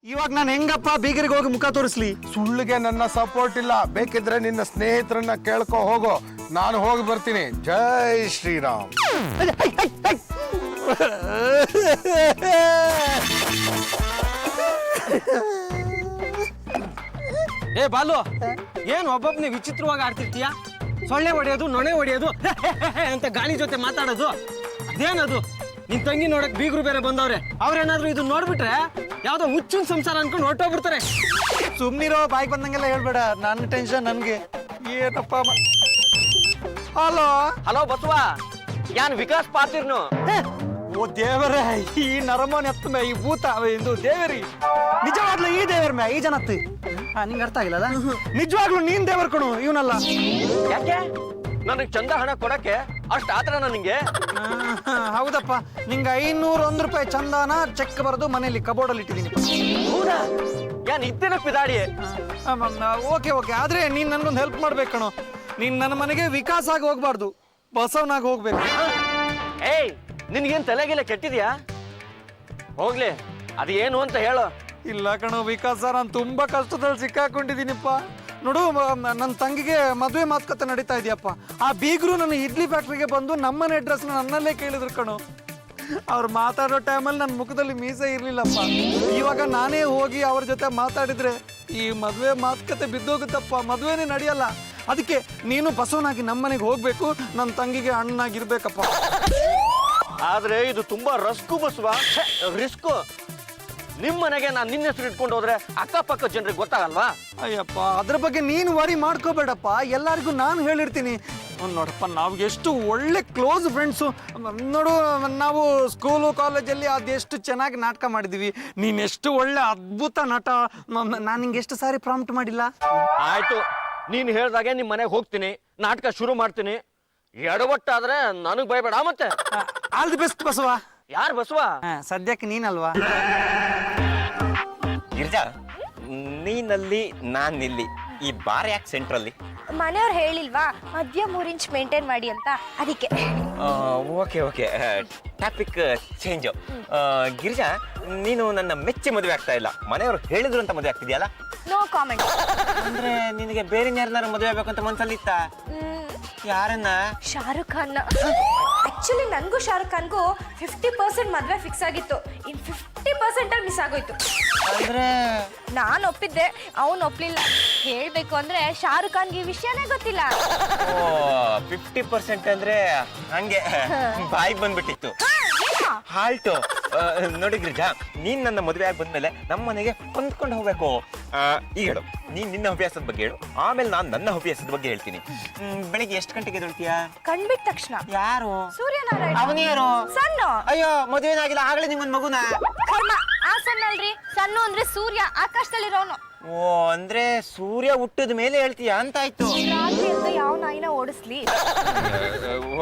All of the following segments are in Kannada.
ಇವಾಗ ನಾನು ಹೆಂಗಪ್ಪ ಬೀಗರಿಗೆ ಹೋಗಿ ಮುಖ ತೋರಿಸ್ಲಿ? ಸುಳ್ಳಿಗೆ ನನ್ನ ಸಪೋರ್ಟ್ ಇಲ್ಲ. ಬೇಕಿದ್ರೆ ನಿನ್ನ ಸ್ನೇಹಿತರನ್ನ ಕೇಳ್ಕೊ ಹೋಗೋ, ನಾನು ಹೋಗಿ ಬರ್ತೀನಿ. ಜೈ ಶ್ರೀರಾಮ್. ಏ ಬಾಲು, ಏನ್ ಒಬ್ಬೊಬ್ನೇ ವಿಚಿತ್ರವಾಗಿ ಆಡ್ತಿರ್ತೀಯ? ಸೊಳ್ಳೆ ಹೊಡೆಯೋದು, ನೊಣೆ ಹೊಡೆಯೋದು ಅಂತ ಗಾಳಿ ಜೊತೆ ಮಾತಾಡೋದು ಅದೇನದು? ನಿನ್ ತಂಗಿ ನೋಡಕ್ ಬೀಗರು ಬೇರೆ ಬಂದವ್ರೆ. ಅವ್ರೇನಾದ್ರು ಇದು ನೋಡ್ಬಿಟ್ರೆ ಯಾವ್ದೋ ಹುಚ್ಚಿನ ಸಂಸಾರ ಅನ್ಕೊಂಡು ಹೊರಟೋಗ್ಬಿಡ್ತಾರೆ. ಸುಮ್ನಿರೋ, ಬಾಯಿಗೆ ಬಂದಂಗೆಲ್ಲ ಹೇಳ್ಬೇಡ. ನನ್ನ ಟೆನ್ಷನ್ ನನ್ಗೆ. ಏನಪ್ಪ ಹಲೋ ಹಲೋ ಬಸವ, ಯಾನ್ ವಿಕಾಸ್ ಪಾತಿರ್ನು? ಓ ದೇವರೇ, ಈ ನರಮೋನ್ ಎತ್ತ ಮೇ ಈ ಭೂತ ಇದು ದೇವರಿ. ನಿಜವಾಗ್ಲೂ ಈ ದೇವರ ಮೇ ಈ ಜನತ್ತು ನಿಂಗೆ ಅರ್ಥ ಆಗಿಲ್ಲ? ನಿಜವಾಗ್ಲೂ ನೀನ್ ದೇವರ್ ಕಣು, ಇವನಲ್ಲ. ಯಾಕೆ ನನಗ್ ಚಂದ ಹಣ ಕೊಡಕ್ಕೆ ಅಷ್ಟ ಆತರ ನನಗೆ? ಹೌದಪ್ಪ, ನಿಂಗೆ 501 ರೂಪಾಯಿ ಚಂದಾನ ಚೆಕ್ ಬರೆದು ಮನೇಲಿ ಕಬೋರ್ಡಲ್ಲಿ ಇಟ್ಟಿದ್ದೀನಿ. ಹೌದಾ? ಯಾನ್ ಇದ್ದೇನ ಪಿದಾಡಿ? ಓಕೆ ಓಕೆ, ಆದ್ರೆ ನೀನ್ ನನ್ಗೊಂದು ಹೆಲ್ಪ್ ಮಾಡ್ಬೇಕು ಕಣೋ. ನೀನ್ ನನ್ನ ಮನೆಗೆ ವಿಕಾಸ ಆಗಿ ಹೋಗ್ಬಾರ್ದು, ಬಸವನಾಗ ಹೋಗ್ಬೇಕು. ಏಯ್, ನಿನ್ಗೇನ್ ತಲೆಗಿಲ್ಲ ಕೆಟ್ಟಿದ್ಯಾ? ಹೋಗ್ಲಿ, ಅದು ಏನು ಅಂತ ಹೇಳು. ಇಲ್ಲ ಕಣೋ ವಿಕಾಸ, ನಾನು ತುಂಬಾ ಕಷ್ಟದಲ್ಲಿ ಸಿಕ್ಕಾಕೊಂಡಿದ್ದೀನಿಪ್ಪ. ನೋಡು, ನನ್ನ ತಂಗಿಗೆ ಮದುವೆ ಮಾತುಕತೆ ನಡೀತಾ ಇದೆಯಪ್ಪ. ಆ ಬೀಗರು ನನ್ನ ಇಡ್ಲಿ ಫ್ಯಾಕ್ಟ್ರಿಗೆ ಬಂದು ನಮ್ಮನೆ ಅಡ್ರೆಸ್ನ ನನ್ನಲ್ಲೇ ಕೇಳಿದ್ರು ಕಣೋ. ಅವ್ರು ಮಾತಾಡೋ ಟೈಮಲ್ಲಿ ನನ್ನ ಮುಖದಲ್ಲಿ ಮೀಸೆ ಇರ್ಲಿಲ್ಲಪ್ಪ. ಇವಾಗ ನಾನೇ ಹೋಗಿ ಅವ್ರ ಜೊತೆ ಮಾತಾಡಿದ್ರೆ ಈ ಮದುವೆ ಮಾತುಕತೆ ಬಿದ್ದೋಗುತ್ತಪ್ಪ, ಮದುವೆನೇ ನಡೆಯಲ್ಲ. ಅದಕ್ಕೆ ನೀನು ಬಸವನಾಗಿ ನಮ್ಮನೆಗೆ ಹೋಗ್ಬೇಕು, ನನ್ನ ತಂಗಿಗೆ ಅಣ್ಣನಾಗಿರ್ಬೇಕಪ್ಪ. ಆದ್ರೆ ಇದು ತುಂಬಾ ರಸ್ಕು ಬಸವ, ರಿಸ್ಕು. ನಿಮ್ ಮನೆಗೆ ನಾನು ನಿನ್ನ ಹೆಸರು ಇಟ್ಕೊಂಡು ಹೋದ್ರೆ ಅಕ್ಕಪಕ್ಕ ಜನರಿಗೆ ಗೊತ್ತಾಗಲ್ವಾ? ಅಯ್ಯಪ್ಪ, ಅದ್ರ ಬಗ್ಗೆ ನೀನು ವರಿ ಮಾಡ್ಕೋಬೇಡಪ್ಪ, ಎಲ್ಲರಿಗೂ ನಾನು ಹೇಳಿರ್ತೀನಿ. ನೋಡಪ್ಪ, ನಾವು ಎಷ್ಟು ಒಳ್ಳೆ ಕ್ಲೋಸ್ ಫ್ರೆಂಡ್ಸು. ನೋಡು, ನಾವು ಸ್ಕೂಲು ಕಾಲೇಜಲ್ಲಿ ಅದೆಷ್ಟು ಚೆನ್ನಾಗಿ ನಾಟಕ ಮಾಡಿದ್ದೀವಿ. ನೀನೆಷ್ಟು ಒಳ್ಳೆ ಅದ್ಭುತ ನಟ. ನಾನು ನಿಂಗೆ ಎಷ್ಟು ಸಾರಿ ಪ್ರಾಂಪ್ಟ್ ಮಾಡಿಲ್ಲ? ಆಯ್ತು, ನೀನ್ ಹೇಳ್ದಾಗೆ ನಿಮ್ ಮನೆಗೆ ಹೋಗ್ತೀನಿ, ನಾಟಕ ಶುರು ಮಾಡ್ತೀನಿ. ಎಡವಟ್ಟಾದ್ರೆ ನನಗ್ ಭಯಬೇಡ. ಮತ್ತೆ ಆಲ್ ದಿ ಬೆಸ್ಟ್ ಬಸವ. ಯಾರು ಬಸವ? ಸದ್ಯಕ್ಕೆ ನೀನಲ್ವಾ? ಗಿರಿಜಾ, ನೀನಲ್ಲಿ ನಾನಿಲ್ಲಿ, ಈ ಬಾರ್ ಯಾಕೆ ಸೆಂಟ್ರಲ್ಲಿ? ಮನೆಯವ್ರು ಹೇಳಿಲ್ವಾ ಮಧ್ಯ 3 ಇಂಚ್ ಮೇಂಟೈನ್ ಮಾಡಿ ಅಂತ, ಅದಕ್ಕೆ. Okay okay, topic change. Girija, ನೀನು ನನ್ನ ಮೆಚ್ಚಿ ಮದುವೆ ಆಗ್ತಾ ಇಲ್ಲ, ಮನೆಯವರು ಹೇಳಿದ್ರು ಅಂತ ಮದುವೆ ಆಗ್ತಿದ್ಯಲ್ಲ? No comment. ಅಂದ್ರೆ ನಿನಗೆ ಬೇರೆ ಯಾರನ್ನಾರು ಮದುವೆ ಆಗ್ಬೇಕಂತ ಮನ್ಸಲ್ಲಿತ್ತ? ಯಾರನ್ನ? ಶಾರುಖ್ ಖಾನ್. ಆಕ್ಚುಲಿ ನನ್ಗೂ ಶಾರುಖ್ ಖಾನ್ಗೂ 50% ಮದ್ವೆ ಫಿಕ್ಸ್ ಆಗಿತ್ತು. ಇನ್ 50% ಅಲ್ಲಿ ಮಿಸ್ ಆಗೋಯ್ತು. ಅಂದ್ರೆ ನಾನು ಒಪ್ಪಿದ್ದೆ, ಅವನು ಒಪ್ಲಿಲ್ಲ. ಹೇಳ್ಬೇಕು ಅಂದ್ರೆ ಶಾರುಖ್ ಖಾನ್ಗೆ ಈ ವಿಷಯನೇ ಗೊತ್ತಿಲ್ಲ. ಓ, 50% ಅಂದ್ರೆ ಹಂಗೆ ಬಾಯಿಗೆ ಬಂದ್ಬಿಟ್ಟಿತ್ತು. ಹಾಲ್ಟು. ನೋಡಿ ಗಿರಿಜಾ, ನೀನ್ ನನ್ನ ಮದುವೆ ಆಗಿ ಬಂದ್ಮೇಲೆ ನಮ್ಮ ಮನೆಗೆ ಹೊಂದ್ಕೊಂಡು ಹೋಗ್ಬೇಕು. ಈಗ ಹೇಳು, ನೀನ್ ನಿನ್ನ ಹವ್ಯಾಸದ ಬಗ್ಗೆ ಹೇಳು, ಆಮೇಲೆ ನಾನು ನನ್ನ ಹವ್ಯಾಸದ ಬಗ್ಗೆ ಹೇಳ್ತೀನಿ. ಬೆಳಿಗ್ಗೆ ಎಷ್ಟು ಗಂಟೆಗೆ ಎದ್ದೇಳ್ತೀಯಾ? ಕಂಡ್ಬಿಟ್ಟ ತಕ್ಷಣ. ಯಾರು? ಸೂರ್ಯನಾರಾಯಣ. ಅವನು ಯಾರು? ಸಣ್ಣ. ಅಯ್ಯೋ, ಮದುವೆನಾಗಿಲ್ಲ, ಆಗ್ಲೇ ನಿಮ್ಮನ್ ಮಗುನ? ಕರ್ಮ, ಆ ಸಣ್ಣ ಅಲ್ರಿ, ಸಣ್ಣ ಅಂದ್ರೆ ಸೂರ್ಯ, ಆಕಾಶದಲ್ಲಿರೋನು. ಓ, ಅಂದ್ರೆ ಸೂರ್ಯ ಹುಟ್ಟಿದ ಮೇಲೆ ಹೇಳ್ತೀಯಾ ಅಂತ ಆಯ್ತು. ರಾತ್ರಿ ಅಂತ ಯಾವ ನಾಯಿನ ಓಡಿಸ್ಲಿ.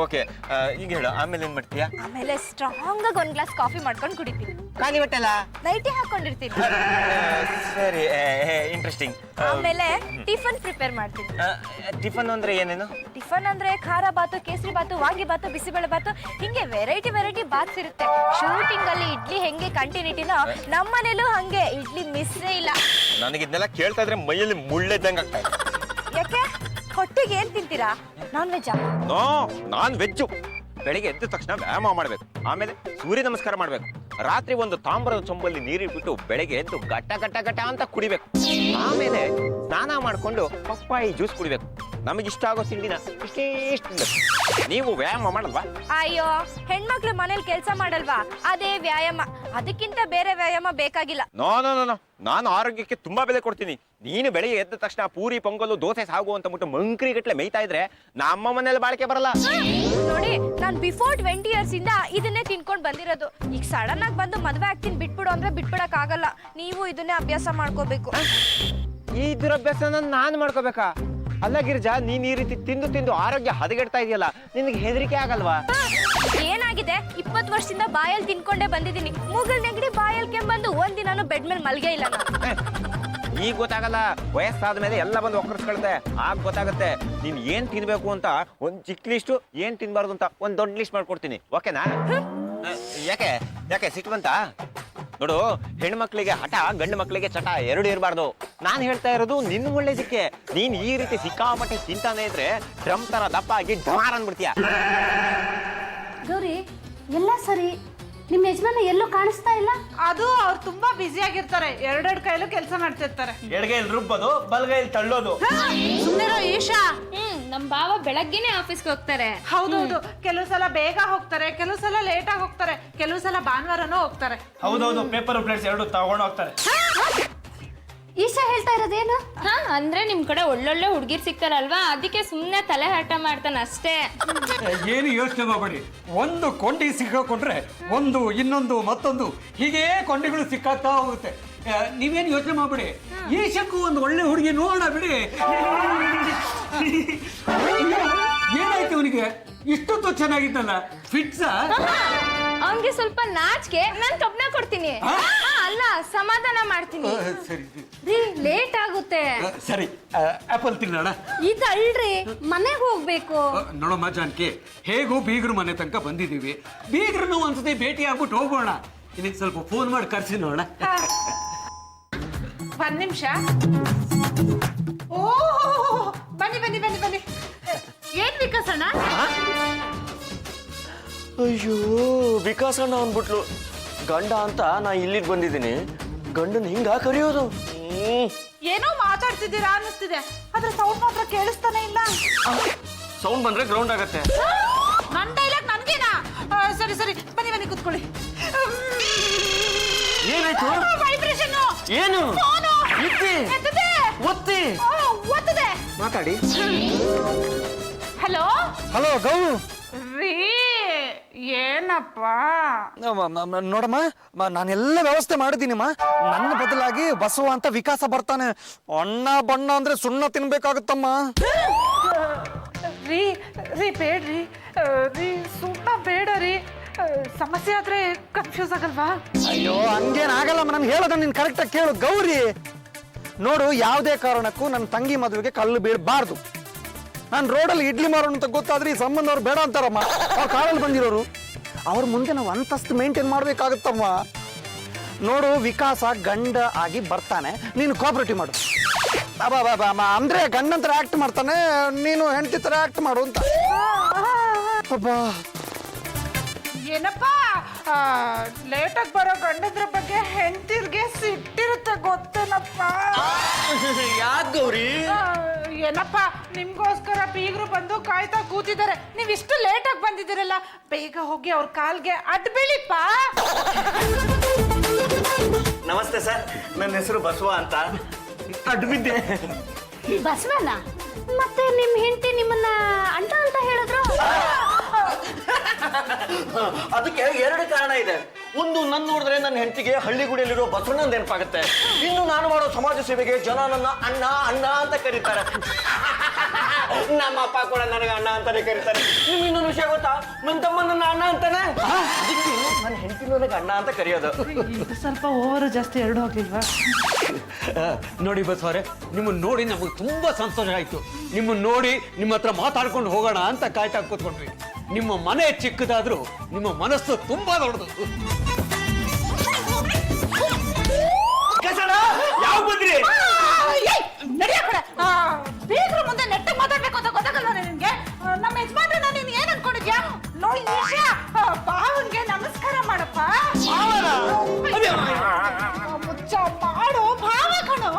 ಓಕೆ, ಈಗ ಹೇಳು, ಆಮೇಲೆ ಏನ್ ಮಾಡ್ತೀಯಾ? ಆಮೇಲೆ ಸ್ಟ್ರಾಂಗ್ ಆಗಿ 1 ಗ್ಲಾಸ್ ಕಾಫಿ ಮಾಡ್ಕೊಂಡು ಕುಡಿತೀನಿ. ಖಾಲಿ ಹೊಟ್ಟೆಲ್ಲ? ನೈಟಿ ಹಾಕೊಂಡಿರ್ತೀನಿ. ಸರಿ, ಇಂಟ್ರೆಸ್ಟಿಂಗ್. ಆಮೇಲೆ ಟಿಫನ್ ಪ್ರಿಪೇರ್ ಮಾಡ್ತೀನಿ. ಟಿಫನ್ ಅಂದ್ರೆ ಏನೇನು? ಟಿಫನ್ ಅಂದ್ರೆ ಖಾರ ಬಾತು, ಕೇಸರಿ ಬಾತು, ವಾಂಗಿ ಬಾತು, ಬಿಸಿಬೇಳೆ ಬಾತು, ಹಿಂಗೆ ವೆರೈಟಿ ಬಾತ್ಸ್ ಇರುತ್ತೆ. ಶೂಟಿಂಗ್ ಅಲ್ಲಿ ಇಡ್ಲಿ ಹೆಂಗೆ ಕಂಟಿನ್ಯೂಟಿನೋ, ನಮ್ಮನೇಲೂ ಹಂಗೆ ಇಡ್ಲಿ ಮಿಸ್ಸೇ ಇಲ್ಲ. ನನಗಿದ್ನೆಲ್ಲ ಕೇಳ್ತಾ ಇದ್ರೆ ಮೈಯಲ್ಲಿ ಮುಳ್ಳೆದ್ದಂಗೆ ಆಗ್ತಾ ಇದೆ. ಯಾಕೆ? ಹೊಟ್ಟಿಗೆ ಏನ್ ತಿಂತೀರಾ? ನಾನ್ ವೆಜ್ಜಾ? No, non veg. ಬೆಳಿಗ್ಗೆ ಎದ್ದ ತಕ್ಷಣ ವ್ಯಾಯಾಮ ಮಾಡ್ಬೇಕು, ಆಮೇಲೆ ಸೂರ್ಯ ನಮಸ್ಕಾರ ಮಾಡ್ಬೇಕು, ರಾತ್ರಿ ಒಂದು ತಾಮ್ರದ ಚೊಂಬಲ್ಲಿ ನೀರಿಟ್ಬಿಟ್ಟು ಬೆಳಗ್ಗೆ ಎದ್ದು ಗಟ್ಟ ಗಟ್ಟ ಗಟ್ಟ ಅಂತ ಕುಡಿಬೇಕು, ಆಮೇಲೆ ಸ್ನಾನ ಮಾಡ್ಕೊಂಡು ಪಪ್ಪಾಯಿ ಜ್ಯೂಸ್ ಕುಡಿಬೇಕು. ನಮಗಿಷ್ಟ ಆಗೋ ತಿಂಡಿನ ಇಷ್ಟೇಷ್ಟು ತಿನ್ಬೇಕು. ನೀವು ವ್ಯಾಯಾಮ ಮಾಡಲ್ವಾ? ಅಯ್ಯೋ, ಹೆಣ್ಮಕ್ಳು ಮನೇಲಿ ಕೆಲಸ ಮಾಡಲ್ವಾ, ಅದೇ ವ್ಯಾಯಾಮ. ಅದಕ್ಕಿಂತ ಬೇರೆ ವ್ಯಾಯಾಮ ಬೇಕಾಗಿಲ್ಲ. ನೋ ನೋ ನೋ ನೋ, ನಾನು ಆರೋಗ್ಯಕ್ಕೆ ತುಂಬಾ ಬೆಲೆ ಕೊಡ್ತೀನಿ. ನೀನು ಬೆಳಿಗ್ಗೆ ಎದ್ದ ತಕ್ಷಣ ಪೂರಿ ಪೊಂಗಲು ದೋಸೆ ಸಾಗು ಅಂತ ಮುಟ್ಟು ಮಂಕ್ರಿ ಗಟ್ಲೆ ಮೇಯ್ತಾ ಇದ್ರೆ ನಮ್ಮ ಮನೇಲಿ ಬಾಳಿಕೆ ಬರಲ್ಲ. ನೋಡಿ, ನಾನ್ ಬಿಫೋರ್ 20 years ಇಂದ ಇದನ್ನೇ ತಿನ್ಕೊಂಡ್ ಬಂದಿರೋದು. ಈಗ ಸಡನ್ ಆಗಿ ಬಂದು ಮದ್ವೆ ಆಗ್ತೀನಿ ಬಿಟ್ಬಿಡು ಅಂದ್ರೆ ಬಿಟ್ಬಿಡಕ್ ಆಗಲ್ಲ. ನೀವು ಇದನ್ನೇ ಅಭ್ಯಾಸ ಮಾಡ್ಕೋಬೇಕು. ಈ ದುರಭ್ಯಾಸನ ನಾನು ಮಾಡ್ಕೋಬೇಕಾ? ಅಲ್ಲ ಗಿರಿಜಾ, ನೀನ್ ಈ ರೀತಿ ತಿಂದು ತಿಂದು ಆರೋಗ್ಯ ಹದಗೆಡ್ತಾ ಇದೆಯಲ್ಲ, ನಿನಗೆ ಹೆದರಿಕೆ ಆಗಲ್ವಾ? ಏನಾಗಿದೆ, 20 ವರ್ಷದಿಂದ ಬಾಯಲ್ಲಿ ತಿನ್ಕೊಂಡೇ ಬಂದಿದ್ದೀನಿ. ಮೂಗಲ್ ನೆಗಡಿ, ಬಾಯಲ್ಲಿ ಕೆಮ್ಮಂದು ಒಂದಿನಾನು ಬೆಡ್ ಮೇಲೆ ಮಲ್ಗೆ ಇಲ್ಲ ನಾನು. ಈಗ ಗೊತ್ತಾಗಲ್ಲ, ವಯಸ್ಸಾದ ಮೇಲೆ ಎಲ್ಲ ಬಂದು ಒಕ್ಕರ್ಸ್ಕೊಳುತ್ತೆ, ಆಗ ಗೊತ್ತಾಗುತ್ತೆ ನೀನ್ ಏನ್ ತಿನ್ಬೇಕು ಅಂತ. ಒಂದ್ ಚಿಕ್ಕ ಲಿಸ್ಟು, ಏನ್ ತಿನ್ಬಾರ್ದು ಅಂತ ಒಂದ್ ದೊಡ್ಡ ಲಿಸ್ಟ್ ಮಾಡ್ಕೊಡ್ತೀನಿ, ಓಕೆನಾ? ಯಾಕೆ ಯಾಕೆ ಸಿಟ್ಟು ಬಂತ? ನೋಡು, ಹೆಣ್ಮಕ್ಳಿಗೆ ಹಠ, ಗಂಡು ಮಕ್ಳಿಗೆ ಚಟ ಎರಡು ಇರಬಾರ್ದು. ನಾನು ಹೇಳ್ತಾ ಇರೋದು ನಿನ್ನ ಒಳ್ಳೇದಕ್ಕೆ. ನೀನ್ ಈ ರೀತಿ ಸಿಕ್ಕಾಪಟ್ಟೆ ತಿಂತಾನೆ ಇದ್ರೆ ಡ್ರಮ್ ತರ ದಪ್ಪ ಆಗಿ ಢಮಾರ್ ಅಂದ್ಬಿಡ್ತೀಯ. ಗೌರಿ ಎಲ್ಲ ಸರಿ, ನಿಮ್ಮ ಯಜಮಾನ ಎಲ್ಲೂ ಕಾಣಿಸ್ತಾ ಇಲ್ಲ. ಅದು ಅವ್ರು ತುಂಬಾ ಬ್ಯುಸಿ ಆಗಿರ್ತಾರೆ, ಎರಡೆರಡು ಕೈಲೂ ಕೆಲಸ ಮಾಡ್ತಿರ್ತಾರೆ. ಎಡಗೈಲಿ ರುಬ್ಬೋದು, ಬಲಗೈಲಿ ತಳ್ಳೋದು. ಸುಮ್ಮನಿರೋ ಈಶಾ. ನಮ್ ಬಾವ ಬೆಳಗ್ಗೆನೆ ಆಫೀಸ್ಗೆ ಹೋಗ್ತಾರೆ. ಹೌದೌದು, ಕೆಲವು ಸಲ ಬೇಗ ಹೋಗ್ತಾರೆ, ಕೆಲವು ಸಲ ಲೇಟ್ ಆಗಿ ಹೋಗ್ತಾರೆ, ಕೆಲವು ಸಲ ಭಾನುವಾರನೂ ಹೋಗ್ತಾರೆ. ಹೌದೌದು, ಪೇಪರ್ ಪ್ಲೇಟ್ಸ್ ಎರಡು ತಗೊಂಡು ಹೋಗ್ತಾರೆ. ಈಶಾ ಹೇಳ್ತಾ ಇರೋದೇನು? ಹಾ, ಅಂದ್ರೆ ನಿಮ್ ಕಡೆ ಒಳ್ಳೊಳ್ಳೆ ಹುಡುಗಿರ್ ಸಿಗ್ತಾರಲ್ವಾ, ಅದಕ್ಕೆ ಸುಮ್ನೆ ತಲೆ ಹಠ ಮಾಡ್ತಾನ ಅಷ್ಟೇ. ಏನು ಯೋಚನೆ ಮಾಡಬೇಡಿ, ಒಂದು ಕೊಂಡಿ ಸಿಕ್ಕಾಕೊಂಡ್ರೆ ಒಂದು ಇನ್ನೊಂದು ಮತ್ತೊಂದು ಹೀಗೇ ಕೊಂಡಿಗಳು ಸಿಕ್ಕಾಗ್ತಾ ಹೋಗುತ್ತೆ. ನೀವೇನು ಯೋಚನೆ ಮಾಡಬೇಡಿ, ಈಶಕ್ಕೂ ಒಂದು ಒಳ್ಳೆ ಹುಡುಗಿ ನೋಡೋಣ ಬಿಡಿ. ಏನಾಯ್ತು ಅವನಿಗೆ? ಇಷ್ಟೊತ್ತು ಚೆನ್ನಾಗಿದ್ದಲ್ಲ, ಫಿಟ್ಸಾ? ಅವನ್ಗೆ ಸ್ವಲ್ಪ ನಾಚಿಕೆ, ನಾನ್ ಕಬ್ನ ಕೊಡ್ತೀನಿ. ಅಲ್ಲ, ಸಮಾಧಾನ ಮಾಡ್ತೀನಿ. ಸರಿ ರೀ, ಲೇಟ್ ಆಗುತ್ತೆ. ಸರಿ, ಆಪಲ್ ತಿನ್ನೋಣ. ಇದಲ್ರಿ, ಮನೆಗೆ ಹೋಗ್ಬೇಕು. ನೋಡಮ್ಮ ಜಾನಕಿ, ಹೇಗೂ ಬೀಗರು ಮನೆ ತನಕ ಬಂದಿದ್ದೀವಿ, ಬೀಗರನ್ನು ಒಂದ್ಸತಿ ಭೇಟಿ ಆಗ್ಬಿಟ್ಟು ಹೋಗೋಣ. ಇದಕ್ಕೆ ಸ್ವಲ್ಪ ಫೋನ್ ಮಾಡಿ ಕರ್ಸಿ ನೋಡೋಣ. ಒಂದ್ ನಿಮಿಷ. ಓ, ಬನ್ನಿ ಬನ್ನಿ ಬನ್ನಿ ಬನ್ನಿ. ಏನ್ ವಿಕಾಸಣ್ಣ? ಅಯ್ಯೋ, ವಿಕಾಸಣ್ಣ ಅಂದ್ಬಿಟ್ಲು. ಗಂಡ ಅಂತ ನಾ ಇಲ್ಲಿಗೆ ಬಂದಿದ್ದೀನಿ, ಗಂಡನ ಹಿಂಗ ಕರೆಯೋದು? ಏನೋ ಮಾತಾಡ್ತಿದ್ದೀರಾ ಅನ್ನಿಸ್ತಿದೆ, ಆದ್ರೆ ಸೌಂಡ್ ಮಾತ್ರ ಕೇಳಿಸ್ತಾನೆ ಇಲ್ಲ. ಸೌಂಡ್ ಬಂದ್ರೆ ಗ್ರೌಂಡ್ ಆಗತ್ತೆ. ನನ್ ಡೈಲಾಗ್ ನನ್ಗೇನಾ? ಸರಿ ಸರಿ, ಬನ್ನಿ ಬನ್ನಿ ಕೂತ್ಕೊಳ್ಳಿ. ಏನಾಯ್ತು? ವೈಬ್ರೇಷನ್. ಏನು? ಎತ್ತಿದೆ. ಒತ್ತಿ ಒತ್ತದೆ. ಮಾತಾಡಿ. ಹಲೋ ಹಲೋ ಗೌ. ರೀ, ಏನಪ್ಪ? ನೋಡಮ್ಮ, ನಾನೆಲ್ಲ ವ್ಯವಸ್ಥೆ ಮಾಡಿದ್ದೀನಿಮ್ಮ. ನನ್ನ ಬದಲಾಗಿ ಬಸವ ಅಂತ ವಿಕಾಸ ಬರ್ತಾನೆ. ಅಣ್ಣ ಬಣ್ಣ ಅಂದ್ರೆ ಸುಣ್ಣ ತಿನ್ಬೇಕಾಗುತ್ತಮ್ಮ. ರೀ ರೀ ಬೇಡ್ರಿ, ರೀ ಸುಣ್ಣ ಬೇಡ ರೀ. ಸಮಸ್ಯೆ ಆದ್ರೆ ಕನ್ಫ್ಯೂಸ್ ಆಗಲ್ವಾ? ಅಯ್ಯೋ, ಹಂಗೇನಾಗಲ್ಲಮ್ಮ, ನಾನು ಹೇಳೋದನ್ನ ನೀನು ಕರೆಕ್ಟಾಗಿ ಕೇಳು ಗೌರಿ. ನೋಡು, ಯಾವುದೇ ಕಾರಣಕ್ಕೂ ನನ್ನ ತಂಗಿ ಮದುವೆಗೆ ಕಲ್ಲು ಬೀಳಬಾರ್ದು. ನಾನು ರೋಡಲ್ಲಿ ಇಡ್ಲಿ ಮಾರೋಣ ಅಂತ ಗೊತ್ತಾದ್ರೆ ಈ ಸಂಬಂಧ ಅವ್ರು ಬೇಡ ಅಂತಾರಮ್ಮ. ಅವ್ರು ಕಾರಲ್ಲಿ ಬಂದಿರೋರು, ಅವ್ರ ಮುಂದೆ ನಾವು ಅಂತಸ್ತು ಮೇಂಟೈನ್ ಮಾಡ್ಬೇಕಾಗುತ್ತಮ್ಮ. ನೋಡು, ವಿಕಾಸ ಗಂಡ ಆಗಿ ಬರ್ತಾನೆ, ನೀನು ಕೋಆಪರೇಟಿವ್ ಮಾಡು. ಅಂದ್ರೆ ಗಂಡಂತರ ಆಕ್ಟ್ ಮಾಡ್ತಾನೆ, ನೀನು ಹೆಂಡತಿ ತರ ಆಕ್ಟ್ ಮಾಡು ಅಂತ. ಅಬ್ಬಾ, ಏನಪ್ಪಾ, ಲೇಟಾಗಿ ಬರೋ ಗಂಡದ್ರ ಬಗ್ಗೆ ಹೆಂಡತಿರ್ಗೆ ಸಿಟ್ಟಿರುತ್ತೆ ಗೊತ್ತೇನಪ್ಪ? ಯಾಕೆ ಗೌರಿ? ಏನಪ್ಪ, ನಿಮ್ಗೋಸ್ಕರ ಬೀಗರು ಬಂದು ಕಾಯ್ತಾ ಕೂತಿದ್ದಾರೆ, ನೀವ್ ಇಷ್ಟು ಲೇಟಾಗಿ ಬಂದಿದ್ದೀರಲ್ಲ, ಬೇಗ ಹೋಗಿ ಅವ್ರ ಕಾಲ್ಗೆ ಅಡ್ಡ ಬೀಳಿಪ್ಪ. ನಮಸ್ತೆ ಸರ್, ನನ್ನ ಹೆಸರು ಬಸವ ಅಂತ. ಅಡ್ಬಿದ್ದೆ. ಬಸವಣ್ಣ, ಮತ್ತೆ ನಿಮ್ ಹೆಂಡತಿ ನಿಮ್ಮನ್ನ ಅಣ್ಣ ಅಂತ ಹೇಳಿದ್ರು? ಅದಕ್ಕೆ ಎರಡು ಕಾರಣ ಇದೆ. ಒಂದು, ನನ್ನ ನೋಡಿದ್ರೆ ನನ್ನ ಹೆಂಡತಿಗೆ ಹಳ್ಳಿಗುಡಿಯಲ್ಲಿರೋ ಬಸವಣ್ಣ ನೆನಪಾಗುತ್ತೆ. ಇನ್ನು ನಾನು ಮಾಡೋ ಸಮಾಜ ಸೇವೆಗೆ ಜನ ನನ್ನ ಅಣ್ಣ ಅಣ್ಣ ಅಂತ ಕರೀತಾರೆ. ನಮ್ಮ ಅಪ್ಪ ಕೂಡ ನನಗೆ ಅಣ್ಣ ಅಂತಾನೆ ಕರೀತಾರೆ. ನಿಮ್ಗೆ ಇನ್ನೊಂದು ವಿಷಯ ಗೊತ್ತಾ? ನನ್ನ ತಮ್ಮ ನನ್ನ ಅಣ್ಣ ಅಂತಾನೆ. ಅದಕ್ಕೆ ನನ್ನ ಹೆಂಡತಿ ನನಗೆ ಅಣ್ಣ ಅಂತ ಕರೆಯೋದು. ಸ್ವಲ್ಪ ಓವರ್ ಜಾಸ್ತಿ ಎರಡು ಹೋಗ್ಲಿಲ್ವಾ? ನೋಡಿ ಬಸವರೇ, ನಿಮ್ಮನ್ನ ನೋಡಿ ನಮಗೆ ತುಂಬಾ ಸಂತೋಷ ಆಯ್ತು. ನಿಮ್ಮನ್ನ ನೋಡಿ ನಿಮ್ಮ ಹತ್ರ ಮಾತಾಡ್ಕೊಂಡು ಹೋಗೋಣ ಅಂತ ಕಾಯ್ತಾ ಕೂತ್ಕೊಂಡ್ವಿ. ನಿಮ್ಮ ಮನೆ ಚಿಕ್ಕದಾದ್ರೂ ನಿಮ್ಮ ಮನಸ್ಸು ತುಂಬಾ ದೊಡ್ಡದು. ಯಾವ ಬಂದ್ರಿ? ಬೀಗ್ರ ಮುಂದೆ ನೆಟ್ಟಗೆ ಮಾತಾಡ್ಬೇಕು ಅಂತ ಗೊತ್ತಾಗಲ್ವ ನಿನ್ಗೆ? ನಮ್ಮ ಯಜಮಾನ್ರನ್ನ ನೀನ್ ಏನ್ ಅನ್ಕೊಂಡಿದ್ಯಾ? ನೋಡಿ ಈಶಾ, ಭಾವನ್ಗೆ ನಮಸ್ಕಾರ ಮಾಡಪ್ಪ. ಮುಚ್ಚ ಮಾಡು, ಭಾವ ಕಣೋ.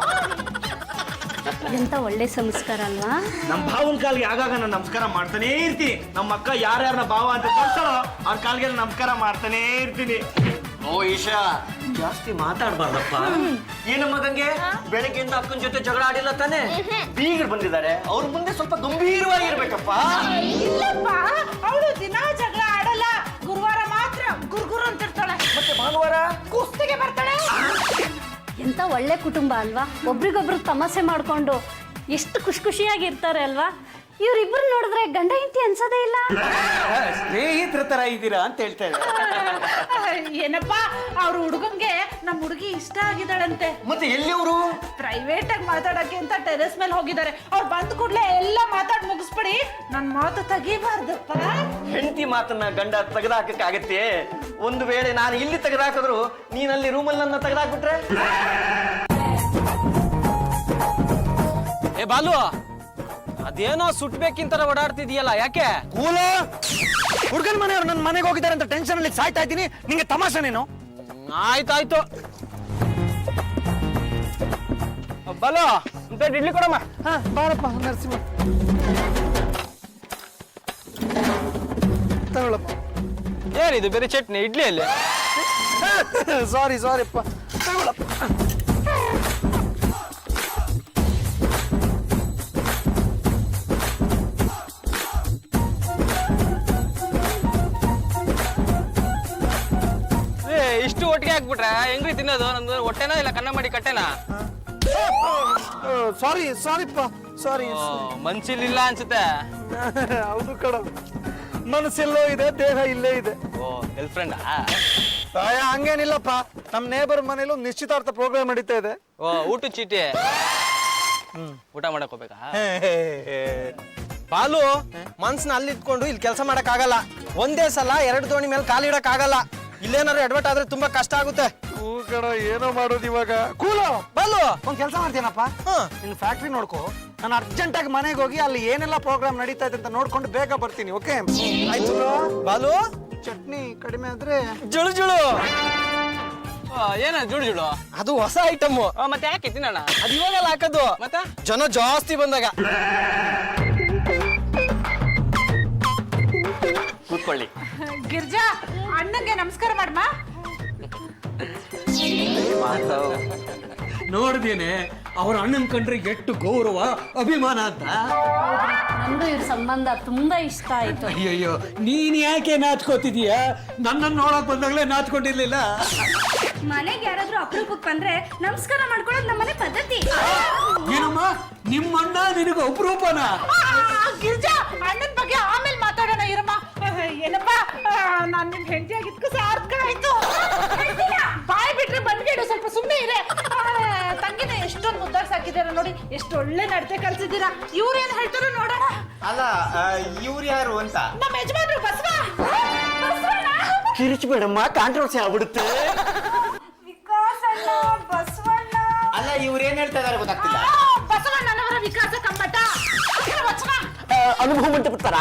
ಎಂತ ಒಳ್ಳೆ ಸಂಸ್ಕಾರ ಅಲ್ವಾ? ನಮ್ಮ ಭಾವನ ಕಾಲ್ಗೆ ಆಗಾಗ ನಾನು ನಮಸ್ಕಾರ ಮಾಡ್ತಾನೇ ಇರ್ತೀನಿ. ನಮ್ಮ ಅಕ್ಕ ಯಾರ್ಯಾರನ್ನ ಭಾವ ಅಂತ ಕಳ್ಸಾಳೋ ಅವ್ರ ಕಾಲ್ಗೆ ನಮಸ್ಕಾರ ಮಾಡ್ತಾನೇ ಇರ್ತೀನಿ. ಓ ಈಶಾ, ಜಾಸ್ತಿ ಮಾತಾಡ್ಬಾರ್ದಪ್ಪ. ಏನಮ್ಮ ಗಂಗೆ, ಬೆಳಗ್ಗೆಯಿಂದ ಅಕ್ಕನ ಜೊತೆ ಜಗಳ ಆಡಿಲ್ಲ ತಾನೆ? ಬೀಗರು ಬಂದಿದ್ದಾರೆ, ಅವ್ರ ಮುಂದೆ ಸ್ವಲ್ಪ ಗಂಭೀರವಾಗಿರ್ಬೇಕಪ್ಪ. ಇಲ್ಲಪ್ಪ, ಅವಳು ದಿನ ಜಗಳ ಆಡಲ್ಲ, ಗುರುವಾರ ಮಾತ್ರ ಗುರುಗುರು ಅಂತಿರ್ತಾಳೆ. ಮತ್ತೆ ಭಾನುವಾರ ಕುಸ್ತಿಗೆ ಬರ್ತಾಳೆ. ಎಂತ ಒಳ್ಳೆ ಕುಟುಂಬ ಅಲ್ವಾ? ಒಬ್ರಿಗೊಬ್ರು ತಮಾಷೆ ಮಾಡ್ಕೊಂಡು ಎಷ್ಟು ಖುಷಿ ಖುಷಿಯಾಗಿ ಇರ್ತಾರೆ ಅಲ್ವಾ? ಇವ್ರಿಬ್ರು ನೋಡಿದ್ರೆ ಗಂಡ ಹೆಂಡತಿ ಅನ್ಸೋದೇ ಇಲ್ಲ. ಸ್ನೇಹಿತರ ತರ ಇದ್ದೀರಾ ಅಂತ ಹೇಳ್ತಾ ಇದ್ದಾರೆ. ಏನಪ್ಪ ಅವ್ರ ಹುಡುಗಂಗೆ ನಮ್ಮ ಹುಡುಗಿ ಇಷ್ಟ ಆಗಿದ್ದಾಳಂತೆ. ಮತ್ತೆ ಎಲ್ಲಿ ಅವರು? ಪ್ರೈವೇಟ್ ಆಗಿ ಮಾತಾಡಕ್ಕೆ ಅಂತ ಟೆರೆಸ್ ಮೇಲೆ ಹೋಗಿದ್ದಾರೆ. ಅವ್ರು ಬಂದ ಕೂಡ್ಲೆ ಎಲ್ಲ ಮಾತಾಡ್ ಮುಗಿಸ್ಬಿಡಿ, ನನ್ ಮಾತು ತೆಗಿಬಾರ್ದಪ್ಪ. ಹೆಂಡತಿ ಮಾತನ್ನ ಗಂಡ ತೆಗೆದಾಕಕ್ಕಾಗತ್ತೆ? ಒಂದು ವೇಳೆ ನಾನು ಇಲ್ಲಿ ತೆಗೆದಾಕಿದ್ರು ನೀನಲ್ಲಿ ರೂಮಲ್ಲಿ ನನ್ನ ತೆಗೆದಾಕ್ಬಿಟ್ರೆ? ಏ ಬಾಲು, ಅದೇನೋ ಸುಟ್ಬೇಕಿಂತರ ಓಡಾಡ್ತಿದೀಯಲ್ಲ, ಯಾಕೆ? ಕೂಲ ಹುಡುಗನ ಮನೆಯವ್ರು ನನ್ನ ಮನೆಗೆ ಹೋಗಿದ್ದಾರೆ ಅಂತ ಟೆನ್ಷನ್ ಅಲ್ಲಿ ಸಾಯ್ತಾ ಇದ್ದೀನಿ. ನಿಂಗೆ ತಮಾಷೆ ನೀನು? ಆಯ್ತಾಯ್ತು. ಬಾಲು, ಇಡ್ಲಿ ಕೊಡಮ್ಮ. ಹಾ ಬಾರಪ್ಪ ನರಸಿಂಹ, ತಗೊಳಪ್ಪ. ಏನಿದು ಬೇರೆ ಚಟ್ನಿ ಇಡ್ಲಿಯಲ್ಲಿ? ಸಾರಿಪ್ಪ, ತಗೊಳಪ್ಪ. ಇಷ್ಟು ಒಟ್ಟಿಗೆ ಹಾಕ್ಬಿಟ್ರೆ ಹೆಂಗ್ರಿ ತಿನ್ನೋದು? ನಮ್ದು ಹೊಟ್ಟೆನಾ ಇಲ್ಲ ಕನ್ನ ಮಾಡಿ ಕಟ್ಟೆನಾ? ಸಾರಿಪ್ಪ, ಸಾರಿ. ಮನ್ಸಿಲ್ಲ ಅನ್ಸುತ್ತೆ. ಹೌದು ಕಣ, ಮನಸ್ಸೆಲ್ಲೋ ಇದೆ, ದೇಹ ಇಲ್ಲೇ ಇದೆ. ಓ, ಗರ್ಲ್ ಫ್ರೆಂಡಾ? ಹಂಗೇನಿಲ್ಲಪ್ಪ, ನಮ್ ನೇಬರ್ ಮನೇಲೂ ನಿಶ್ಚಿತಾರ್ಥ ಪ್ರೋಗ್ರಾಮ್ ನಡೀತಾ ಇದೆ. ಓ, ಊಟ ಚೀಟಿ. ಊಟ ಮಾಡಕ್ ಹೋಗ್ಬೇಕಾ? ಬಾಲು, ಮನ್ಸನ್ನ ಅಲ್ಲಿ ಇಟ್ಕೊಂಡು ಇಲ್ಲಿ ಕೆಲಸ ಮಾಡಕ್ ಆಗಲ್ಲ. ಒಂದೇ ಸಲ 2 ದೋಣಿ ಮೇಲೆ ಕಾಲಿಡಕ್ ಆಗಲ್ಲ. ಇಲ್ಲೇನಾದ್ರು ಎಡ್ವರ್ಟ್ ಆದ್ರೆ ತುಂಬಾ ಕಷ್ಟ ಆಗುತ್ತೆ. ಹೂ ಕಣ, ಏನೋ ಮಾಡೋದು ಇವಾಗ. ಕೂಲ ಬಾಲು, ಒಂದ್ ಕೆಲಸ ಮಾಡ್ತೀನಪ್ಪ, ನಿನ್ ಫ್ಯಾಕ್ಟ್ರಿ ನೋಡ್ಕೋ. ನಾನು ಅರ್ಜೆಂಟ್ ಆಗಿ ಮನೆಗೆ ಹೋಗಿ ಅಲ್ಲಿ ಏನೆಲ್ಲ ಪ್ರೋಗ್ರಾಮ್ ನಡೀತಾ ಇದೆ ಅಂತ ನೋಡ್ಕೊಂಡು ಬೇಗ ಬರ್ತೀನಿ. ಓಕೆ? ಆಯ್ತು ಬಾಲು. ಚಟ್ನಿ ಕಡಿಮೆ ಆದ್ರೆ ಜುಳು ಜುಳು. ಏನ ಜುಳು ಜುಳು? ಅದು ಹೊಸ ಐಟಮ್. ಮತ್ತೆ ಯಾಕೆ ತಿನ್ನೋಣ? ಅದು ಇವಾಗೆಲ್ಲ ಹಾಕೋದು. ಮತ್ತೆ ಜನ ಜಾಸ್ತಿ ಬಂದಾಗ. ಕೂತ್ಕೊಳ್ಳಿ. ಗಿರ್ಜಾ, ಅಣ್ಣಂಗೆ ನಮಸ್ಕಾರ ಮಾಡಮ್ಮ. ನೋಡ್ದೇನೆ ಅವ್ರ ಅಣ್ಣನ್ ಕಂಡ್ರೆ ಎಷ್ಟು ಗೌರವ ಅಭಿಮಾನ ಅಂತ. ನಂದು ಇವ್ರ ಸಂಬಂಧ ತುಂಬಾ ಇಷ್ಟ ಆಯ್ತು. ಅಯ್ಯಯ್ಯೋ, ನೀನ್ ಯಾಕೆ ನಾಚ್ಕೋತಿದೀಯ? ನನ್ನನ್ನು ನೋಡಕ್ ಬಂದಾಗ್ಲೇ ನಾಚ್ಕೊಂಡಿರ್ಲಿಲ್ಲ. ಮನೆಗೆ ಯಾರಾದ್ರೂ ಅಪರೂಪಕ್ಕೆ ಬಂದ್ರೆ ನಮಸ್ಕಾರ ಮಾಡ್ಕೊಳ್ಳೋದು ನಮ್ಮನೆ ಪದ್ಧತಿ. ಏನಮ್ಮ, ನಿಮ್ಮಣ್ಣ ನಿನಗೆ ಅಪರೂಪನ? ಗಿರ್ಜಾ, ಅಣ್ಣನ ಬಗ್ಗೆ ಆಮೇಲೆ ಮಾತಾಡೋಣ ಇರಮ್ಮ. ಏನಪ್ಪ, ನಾನ್ ನಿಮ್ ಹೆಂಡತಿ ಆಗಿದ್ಕು ಸಾರ್ಥಕ ಆಯ್ತು. ಬಾಯ್ ಬಿಟ್ರೆ ಬಂದ್ಗೇಡು, ಸ್ವಲ್ಪ ಸುಮ್ಮನೆ ಇರೇ. ತಂಗಿನ ಎಷ್ಟೊಂದು ಮುದ್ದಾಗಿ ಸಾಕಿದಾರ ನೋಡಿ, ಎಷ್ಟು ಒಳ್ಳೆ ನಡತೆ ಕಲ್ಸಿದ್ದೀರಾ. ಇವ್ರೇನ್ ಹೇಳ್ತಾರೋ ನೋಡೋಣ. ಅಲ್ಲ, ಇವ್ರು ಯಾರು ಅಂತ? ನಮ್ಮ ಯಜಮಾನ್ರು ಬಸವ. ಕಿರಿಚಬೇಡಮ್ಮ, ಕಾಂಟ್ರವರ್ಸಿ ಆಗ್ಬಿಡುತ್ತೆ. ಬಸವಣ್ಣ. ಅಲ್ಲ, ಇವ್ರು ಏನ್ ಹೇಳ್ತಾ ಇದಾರೆ ಗೊತ್ತಾಗ್ತಿಲ್ಲ. ಬಸವಣ್ಣನವರ ವಿಕಾಸ ಕಮ್ಮಟ ವಚನ. ಅನುಭವ ಮಂಟಪ ತರ.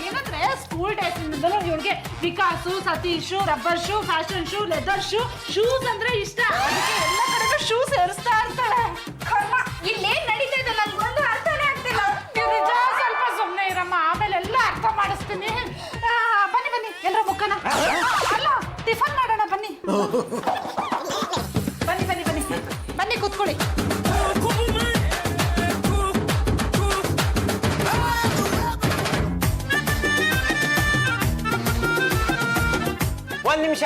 ಏನಂದ್ರೆ ಸ್ಕೂಲ್ ಡೇಸ್ ಇಂದಲೂ ಇವ್ರಿಗೆ Vikas, Satish, rubber shoe, fashion shoe, leather shoe, shoes ಅಂದ್ರೆ ಇಷ್ಟ. ಅದಕ್ಕೆ ಎಲ್ಲ ಕಡೆಗೂ ಶೂ ಸೇರಿಸ್ತಾ ಇರ್ತಾಳೆ. ಇಲ್ಲೇನ್ ನಡೀತಾ ಇದೆ ನನ್ಗೊಂದು ಅರ್ಥನೇ ಆಗ್ತಿಲ್ಲ. ಗಿರಿಜಾ, ಸ್ವಲ್ಪ ಸುಮ್ಮನೆ ಇರಮ್ಮ, ಆಮೇಲೆ ಎಲ್ಲ ಅರ್ಥ ಮಾಡಿಸ್ತೀನಿ. ಬನ್ನಿ ಬನ್ನಿ, ಎಲ್ಲರ ಮುಖನ ಅಲ್ಲ ಟಿಫನ್ ಮಾಡೋಣ. ಬನ್ನಿ ಬನ್ನಿ ಬನ್ನಿ ಬನ್ನಿ ಬನ್ನಿ, ಕೂತ್ಕೊಳ್ಳಿ. ಒಂದ್ ನಿಮಿಷ,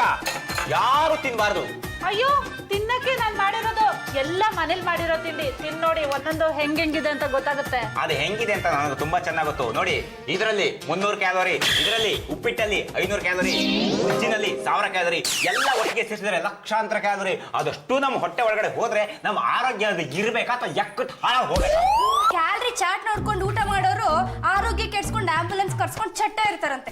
ಯಾರು ತಿನ್ಬಾರ್ದು. ಅಯ್ಯೋ, ತಿನ್ನಕ್ಕೆ ನಾನ್ ಮಾಡಿರೋದು ಎಲ್ಲ ಮನೇಲಿ ಮಾಡಿರೋ ತಿಂಡಿ. ತಿನ್ನೋಡಿ, ಒಂದೊಂದು ಹೆಂಗಿದೆ ಅಂತ ಗೊತ್ತಾಗುತ್ತೆ. ಅದು ಹೆಂಗಿದೆ ಅಂತ ನನಗೆ ತುಂಬಾ ಚೆನ್ನಾಗಿ ಗೊತ್ತು. ನೋಡಿ, ಇದರಲ್ಲಿ 300 ಕ್ಯಾಲೋರಿ, ಇದರಲ್ಲಿ ಉಪ್ಪಿಟ್ಟಲ್ಲಿ 500 ಕ್ಯಾಲೋರಿ, ಉಜ್ಜಿನಲ್ಲಿ 1000 ಕ್ಯಾಲೋರಿ, ಎಲ್ಲ ಒಟ್ಟಿಗೆ ಸೇರಿಸಿದ್ರೆ ಲಕ್ಷಾಂತರ ಕ್ಯಾಲೋರಿ. ಅದಷ್ಟು ನಮ್ಮ ಹೊಟ್ಟೆ ಒಳಗಡೆ ಹೋದ್ರೆ ನಮ್ಮ ಆರೋಗ್ಯ ಇರ್ಬೇಕಾ ಅಥವಾ ಎಕ್ಕಟ್ಟು ಹಾಳಾಗಿ ಹೋಗ್ಬೇಕಾ? ಕ್ಯಾಲ್ರಿ ಚಾಟ್ ನೋಡ್ಕೊಂಡು ಊಟ ಮಾಡೋರು ಆರೋಗ್ಯ ಕೆಡ್ಸ್ಕೊಂಡು ಆಂಬುಲೆನ್ಸ್ ಕರ್ಸ್ಕೊಂಡು ಚಟ್ಟ ಇರ್ತಾರಂತೆ.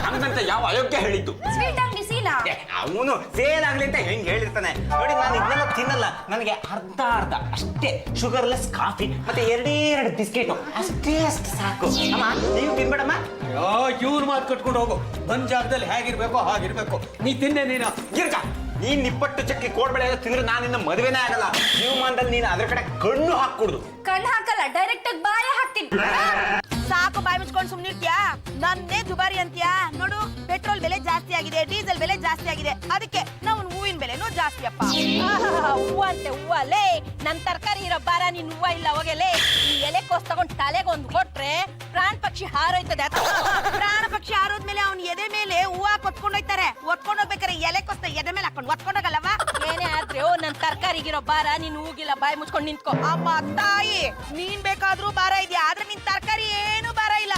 ಹಂಗಂತ ಯಾವ ಅಯೋಗ್ಯ ಹೇಳಿದ್ದು? ಸ್ವೀಟ್ ಅಂಗಡಿ ಸೀನಾ ಅವನು ಸೇಲ್ ಆಗ್ಲಿ ಅಂತ ಹೆಂಗ್ ಹೇಳಿರ್ತಾನೆ. ನೋಡಿ, ನಾನು ಇದನ್ನೆಲ್ಲ ತಿನ್ನಲ್ಲ. ನನಗೆ ಅರ್ಧ ಅಷ್ಟೇ ಶುಗರ್ಲೆಸ್ ಕಾಫಿ ಮತ್ತೆ 2 ಬಿಸ್ಕೆಟ್ ಅಷ್ಟೇ ಸಾಕು. ಅಮ್ಮ, ನೀವು ತಿನ್ಬೇಡಮ್ಮ. ಇವ್ರ ಮಾತು ಕಟ್ಕೊಂಡು ಹೋಗು. ಬಂದ್ ಜಾಗದಲ್ಲಿ ಹೇಗಿರ್ಬೇಕೋ ಹಾಗಿರ್ಬೇಕು. ನೀ ತಿನ್ನೆ ನೀನು. ಗಿರ್ಕ, ನೀನ್ ನಿಪ್ಪಟ್ಟು ಚಕ್ಕಿ ಕೋಡ್ಬೇಳೆ ತಿಂದ್ರೆ ನಾನು ನಿನ್ನ ಮದುವೆನೇ ಆಗಲ್ಲ. ಜೀವಮಾನದಲ್ಲಿ ನೀನು ಅದ್ರ ಕಡೆ ಕಣ್ಣು ಹಾಕೂಡ್ದು. ಕಣ್ಣು ಹಾಕಲ್ಲ, ಡೈರೆಕ್ಟ್ ಆಗಿ ಬಾಯ ಹಾಕ್ತೀನಿ. ಸಾಕು, ಬಾಯಿ ಮುಚ್ಕೊಂಡು ಸುಮ್ನಿರ್ತೀಯಾ? ನನ್ನೇ ದುಬಾರಿ ಅಂತೀಯಾ? ನೋಡು, ಪೆಟ್ರೋಲ್ ಬೆಲೆ ಜಾಸ್ತಿ ಆಗಿದೆ, ಡೀಸೆಲ್ ಬೆಲೆ ಜಾಸ್ತಿ ಆಗಿದೆ, ಅದಕ್ಕೆ ನಾವು ಹೂವಿನ ಬೆಲೆನೂ ಜಾಸ್ತಿ ಅಪ್ಪ. ಹೂವ ಅಂತೆ ಹೂವಲ್ಲೇ, ನನ್ ತರಕಾರಿ ಇರೋ ಬಾರ ನೀನ್ ಹೂವ ಇಲ್ಲ ಹೋಗಲೇ. ಈ ಎಲೆಕೋಸ್ ತಗೊಂಡ್ ತಲೆಗೊಂದು ಕೊಟ್ರೆ ಪ್ರಾಣ ಪಕ್ಷಿ ಹಾರೋಯ್ತದೆ. ಪ್ರಾಣ ಪಕ್ಷಿ ಹಾರೋದ್ಮೇಲೆ ಅವ್ನ ಎದೆ ಮೇಲೆ ಹೂವ ಕೊತ್ಕೊಂಡೋಯ್ತಾರೆ. ಒತ್ಕೊಂಡ್ ಹೋಗ್ಬೇಕಾರೆ ಎಲೆಕೋಸ್ನ ಎದೆ ಮೇಲೆ ಹಾಕೊಂಡು ಒತ್ಕೊಂಡೋಗಲ್ಲವಾ? ಏನೇ ಆದ್ರೆ ನನ್ ತರಕಾರಿಗಿರೋ ಬಾರ ನೀನ್ ಹೂಗಿಲ್ಲ, ಬಾಯಿ ಮುಚ್ಕೊಂಡು ನಿಂತ್ಕೋ. ಅಮ್ಮ ತಾಯಿ, ನೀನ್ ಬೇಕಾದ್ರೂ ಬಾರ ಇದೆಯಾ, ಆದ್ರೆ ನಿನ್ ತರಕಾರಿ ಏನು ಬಾರ ಇಲ್ಲ.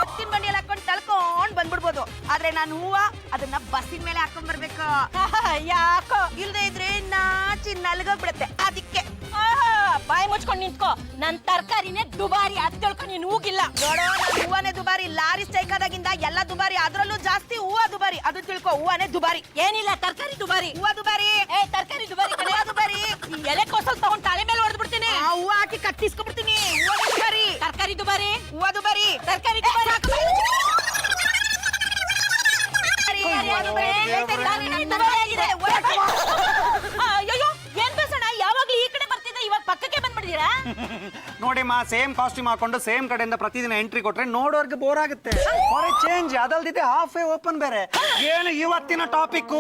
ಎತ್ತಿನ ಬಂಡಿಯಲ್ಲಿ ಹಾಕೊಂಡು ತಳ್ಕೊಂಡ್ ಬಂದ್ಬಿಡ್ಬೋದು. ಆದ್ರೆ ನಾನು ಹೂವ ಅದನ್ನ ಬಸ್ಸಿನ ಮೇಲೆ ಹಾಕೊಂಡ್ ಬರ್ಬೇಕು. ಯಾಕೋ ಇಲ್ದೇ ಇದ್ರೆ ನಾಚಿ ನಲ್ಗೋಗ್ಬಿಡತ್ತೆ. ಅದಕ್ಕೆ ಬಾಯಿ ಮುಚ್ಕೊಂಡ್ ನಿಂತ್ಕೋ. ನನ್ ತರಕಾರಿನೇ ದುಬಾರಿ, ಅದ್ ತಿಳ್ಕೊಂಡು ನೀನ್ ಹೂಗಿಲ್ಲ. ನೋಡೋ ನನ್ ಹೂವನೇ ದುಬಾರಿ. ಲಾರಿ ಸ್ಟ್ರೈಕ್ ಆದಾಗಿಂದ ಎಲ್ಲ ದುಬಾರಿ, ಅದ್ರಲ್ಲೂ ಜಾಸ್ತಿ ಹೂವ ದುಬಾರಿ. ಅದು ತಿಳ್ಕೊ, ಹೂವನೇ ದುಬಾರಿ. ಏನಿಲ್ಲ, ತರಕಾರಿ ದುಬಾರಿ. ಹೂವ ದುಬಾರಿ. ತರಕಾರಿ ದುಬಾರಿ, ಹೂವ ದುಬಾರಿ. ಎಲೆ ಕೋಸಲ್ ತಗೊಂಡ್ ತಲೆ ಮೇಲೆ ಹೊಡೆದ್ ಬಿಡ್ತೀನಿ. ಹೂವ ಹಾಕಿ ಕಟ್ಟಿಸ್ಕೊಬಿಡ್ತೀನಿ. ಹೂವ ದುಬಾರಿ. ತರಕಾರಿ ದುಬಾರಿ, ಹೂವ ದುಬಾರಿ. ತರಕಾರಿ ದುಬಾರಿ. ಅಯ್ಯೋ, ಏನ್ ಬೇಸಣ, ಯಾವಾಗ್ಲೂ ಈ ಕಡೆ ಬರ್ತಿದ್ದೆ, ಇವಾಗ ಪಕ್ಕಕ್ಕೆ ಬಂದ್ಬಿಡ್ತೀರಾ? ನೋಡಿ ಮಾ, ಸೇಮ್ ಕಾಸ್ಟ್ಯೂಮ್ ಹಾಕೊಂಡು ಸೇಮ್ ಕಡೆಯಿಂದ ಪ್ರತಿದಿನ ಎಂಟ್ರಿ ಕೊಟ್ರೆ ನೋಡೋರ್ಗೆ ಬೋರ್ ಆಗುತ್ತೆ. ಫಾರ್ ಎ ಚೇಂಜ್ ಅದಲ್ದಿದೆ ಹಾಫ್ ಎ ಓಪನ್ ಬೇರೆ. ಏನು ಇವತ್ತಿನ ಟಾಪಿಕ್?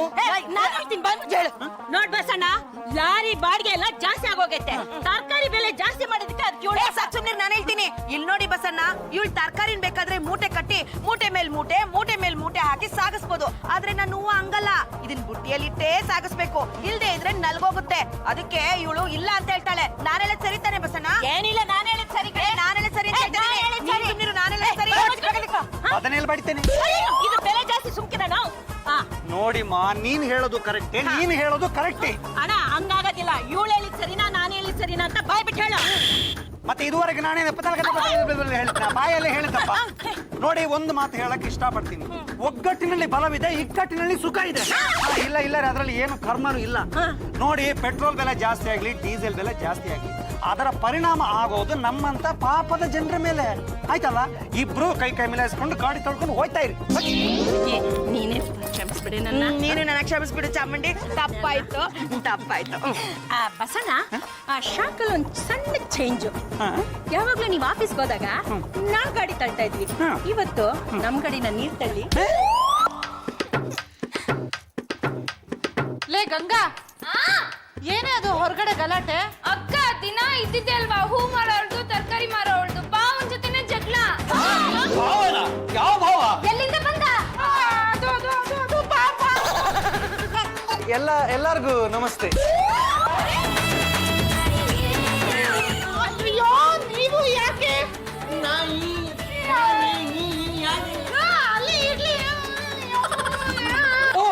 ನಾನ್ ಹೇಳ್ತೀನಿ, ಬಂದ್ಬಿಟ್ಟು ಹೇಳು. ನೋಡ್ ಬಸಣ್ಣ, ಲಾರಿ ಬಾಡಿಗೆ ಎಲ್ಲ ಜಾಸ್ತಿ ಆಗೋಗೈತೆ. ತರಕಾರಿ ಬೆಲೆ ಜಾಸ್ತಿ ಮಾಡಿದಕ್ಕೆ ಅದ್ ಸುಮ್ನೆ ನಾನು ಹೇಳ್ತೀನಿ. ಇಲ್ಲಿ ನೋಡಿ ಬಸಣ್ಣ, ಇವಳು ತರಕಾರಿನ ಬೇಕಾದ್ರೆ ಮೂಟೆ ಕಟ್ಟಿ ಮೂಟೆ ಮೇಲ್ ಮೂಟೆ ಮೂಟೆ ಮೇಲ್ ಮೂಟೆ ಹಾಕಿ ಸಾಗಿಸ್ಬೋದು. ಆದ್ರೆ ನಾನು ಹೂವು ಹಂಗಲ್ಲ, ಇದನ್ ಬುಟ್ಟಿಯಲ್ಲಿಟ್ಟೇ ಸಾಗಿಸ್ಬೇಕು. ಇಲ್ದೇ ಇದ್ರೆ ನಲ್ಗೋಗುತ್ತೆ. ಅದಕ್ಕೆ ಇವಳು ಇಲ್ಲ ಅಂತ ಹೇಳ್ತಾಳೆ. ನಾನು ಹೇಳದ್ ಸರಿ ತಾನೆ ಬಸಣ್ಣ? ಏನಿಲ್ಲ, ನಾನು ಹೇಳದ್ ಸರಿ. ನಾನು ಹೇಳದ್ ಸರಿ ಅಂತ ಹೇಳ್ತೀನಿ. ನಾನು ಹೇಳದ್ ಸರಿ. ಅದನ್ನೆಲ್ಲ ಬಡಿತೇನೆ. ಇದು ಬೆಲೆ ಜಾಸ್ತಿ, ಸುಮ್ಕಿರ ನಾವು. ನೋಡಿ ಮಾ, ನೀನ್ ಹೇಳೋದು ಕರೆಕ್ಟೇ, ನೀನ್ ಹೇಳೋದು ಕರೆಕ್ಟೇ. ಅಣ್ಣ ಹಂಗಾಗೋದಿಲ್ಲ. ಇವಳು ಹೇಳಿದ್ ಸರಿನಾ, ನಾನು ಹೇಳಿದ್ ಸರಿನಾ ಅಂತ ಬಾಯ್ ಬಿಟ್ಟು ಹೇಳು. ಮತ್ತೆ ಇದುವರೆಗೆ ನಾನೇ ಹೇಳ್ತೀನಿ, ಬಾಯಲ್ಲೇ ಹೇಳಿದ್ದಪ್ಪ. ನೋಡಿ, ಒಂದು ಮಾತು ಹೇಳಕ್ ಇಷ್ಟಪಡ್ತೀನಿ. ಒಗ್ಗಟ್ಟಿನಲ್ಲಿ ಬಲವಿದೆ, ಇಕ್ಕಟ್ಟಿನಲ್ಲಿ ಸುಖ ಇದೆ. ಇಲ್ಲ ಇಲ್ಲ ರೀ, ಅದ್ರಲ್ಲಿ ಏನು ಕರ್ಮನೂ ಇಲ್ಲ. ನೋಡಿ, ಪೆಟ್ರೋಲ್ ಬೆಲೆ ಜಾಸ್ತಿ ಆಗ್ಲಿ, ಡೀಸೆಲ್ ಬೆಲೆ ಜಾಸ್ತಿ ಆಗ್ಲಿ, ಅದರ ಪರಿಣಾಮ ಆಗೋದು ನಮ್ಮಂತ ಪಾಪದ ಜನರ ಮೇಲೆ. ಆಯ್ತಲ್ಲ, ಇಬ್ರು ಕೈ ಕೈ ಮಿಲಾಯಿಸ್ಕೊಂಡು ಗಾಡಿ ತೊಳ್ಕೊಂಡು ಹೋಯ್ತಾ ಇರಿ. ನೀನೇ ಕ್ಷಮಿಸ್ಬಿಡಿ ನನ್ನ. ನೀನು ನನ್ನ ಕ್ಷಮಿಸ್ಬಿಡು ಚಾಮುಂಡಿ. ತಪ್ಪಾಯ್ತು ತಪ್ಪಾಯ್ತು. ಬಸಣ್ಣ, ಆ ಶಾಕಲ್ ಒಂದ್ ಸಣ್ಣ ಚೇಂಜ್. ಯಾವಾಗ್ಲೂ ನೀವ್ ಆಫೀಸ್ಗೆ ಹೋದಾಗ ನಾವ್ ಗಾಡಿ ತಳ್ತಾ ಇದ್ವಿ. ಇವತ್ತು ನಮ್ ಗಾಡಿನ ನೀರ್ ತಳ್ಳಿ. ಲೇ ಗಂಗಾ, ಏನೇ ಅದು ಹೊರಗಡೆ ಗಲಾಟೆ? ಅಕ್ಕ, ದಿನ ಇದ್ದಿದ್ದೆ ಅಲ್ವಾ, ಹೂ ಮಾರೋಳ್ದು ತರಕಾರಿ ಮಾರೋಳ್ದು ಬಾವನ್ ಜೊತೆನೆ ಜಗಳ. ಯಾವ ಭಾವ? ಎಲ್ಲಿಂದ ಬಂದ? ಎಲ್ಲರಿಗೂ ನಮಸ್ತೆ. ಅಯ್ಯೋ, ನೀವು ಯಾಕೆ? ಓ,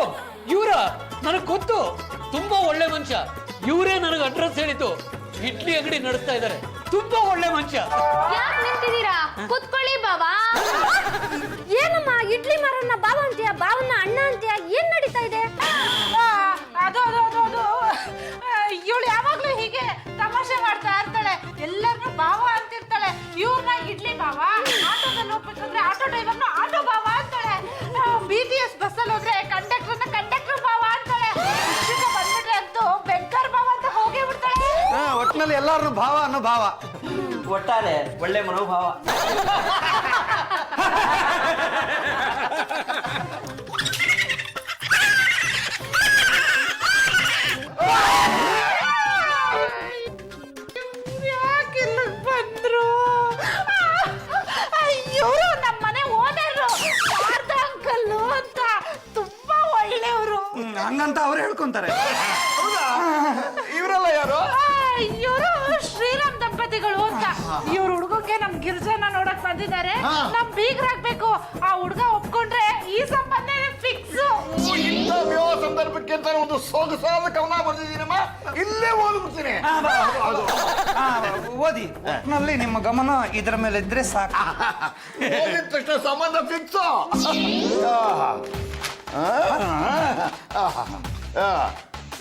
ಇವ್ರ ನನಗ್ ಗೊತ್ತು, ತುಂಬಾ ಒಳ್ಳೆ ಮನುಷ್ಯ. ಇವರೇ ನನಗೆ ಅಡ್ರೆಸ್ ಹೇಳಿದ್ದು. ಇಡ್ಲಿ ಅಂಗಡಿ ನಡೆಸ್ತಾ ಇದ್ದಾರೆ. ತುಂಬಾ ಒಳ್ಳೆ ಮನುಷ್ಯ. ಯಾಕೆ ನಿಂತಿದ್ದೀರಾ? ಕುತ್ಕೊಳ್ಳಿ ಬಾವಾ. ಏನಮ್ಮ ಇಡ್ಲಿ ಮಾರನ್ನ ಬಾವ ಅಂತೀಯ, ಬಾವನ್ನ ಅಣ್ಣ ಅಂತೀಯ, ಏನ್ ನಡೀತಾ ಇದೆ? ಅದು ಇವಳು ಯಾವಾಗ್ಲೂ ಹೀಗೆ ತಮಾಷೆ ಮಾಡ್ತಾ ಇರ್ತಾಳೆ. ಎಲ್ಲರನ್ನೂ ಬಾವ ಅಂತಿರ್ತಾಳೆ. ಇವ್ರನ್ನ ಇಡ್ಲಿ ಬಾವ, ಆಟೋದಲ್ಲಿ ಹೋಗ್ಬೇಕಂದ್ರೆ ಆಟೋ ಡ್ರೈವರ್ನ ಆಟೋ ಬಾವ ಅಂತಾಳೆ. BTS ಬಸ್ಸಲ್ಲಿ ಹೋದ್ರೆ ಕಂಡಕ್ಟರ್ನ ಕಂಡಕ್ಟರ್ ಬಾವ ಅಂತಾಳೆ. ಬಂದ್ಬಿಟ್ರೆ ಅಂತೂ ಬೆಕ್ಕರ್ ಬಾವ ಅಂತ ಹೋಗೇ ಬಿಡ್ತಾಳೆ. ಒಟ್ಟಿನಲ್ಲಿ ಎಲ್ಲಾರು ಭಾವ ಅನ್ನೋ ಭಾವ. ಒಟ್ಟಾರೆ ಒಳ್ಳೆ ಮನೋಭಾವ. ಯಾಕಿಲ್ಲ ಬಂದ್ರು? ಇವರು ನಮ್ಮನೆ ಓನರು, ಶಾರದಾ ಅಂಕಲ್ಲು ಅಂತ. ತುಂಬಾ ಒಳ್ಳೆಯವರು. ಹಂಗಂತ ಅವ್ರು ಹೇಳ್ಕೊಂತಾರೆ. ಇವರೆಲ್ಲ ಯಾರು? ಇವರು ಶ್ರೀರಾಮ್ ದಂಪತಿಗಳು ಅಂತ. ಇವ್ರ ಹುಡುಗಕ್ಕೆ ನಮ್ ಗಿರ್ಜನ ನೋಡಕ್ ಬಂದಿದ್ದಾರೆ. ನಮ್ ಬೀಗ್ರಾಗ್ಬೇಕು. ಆ ಹುಡುಗ ಒಪ್ಕೊಂಡ್ರೆ ಈ ಸಂಬಂಧ ಫಿಕ್ಸ್. ಇಂಥ ವಿವಾಹ ಸಂದರ್ಭಕ್ಕೆ ಅಂತ ಒಂದು ಸೊಗಸಾದ ಕವನ ಬರ್ದಿದ್ದೀನಮ್ಮ, ಇಲ್ಲೇ ಓದ್ಬಿಡ್ತೀನಿ. ಓದಿ. ಒಟ್ಟಿನಲ್ಲಿ ನಿಮ್ಮ ಗಮನ ಇದರ ಮೇಲೆ ಇದ್ರೆ ಸಾಕು. ಓದಿದ ತಕ್ಷಣ ಸಂಬಂಧ ಫಿಕ್ಸ್.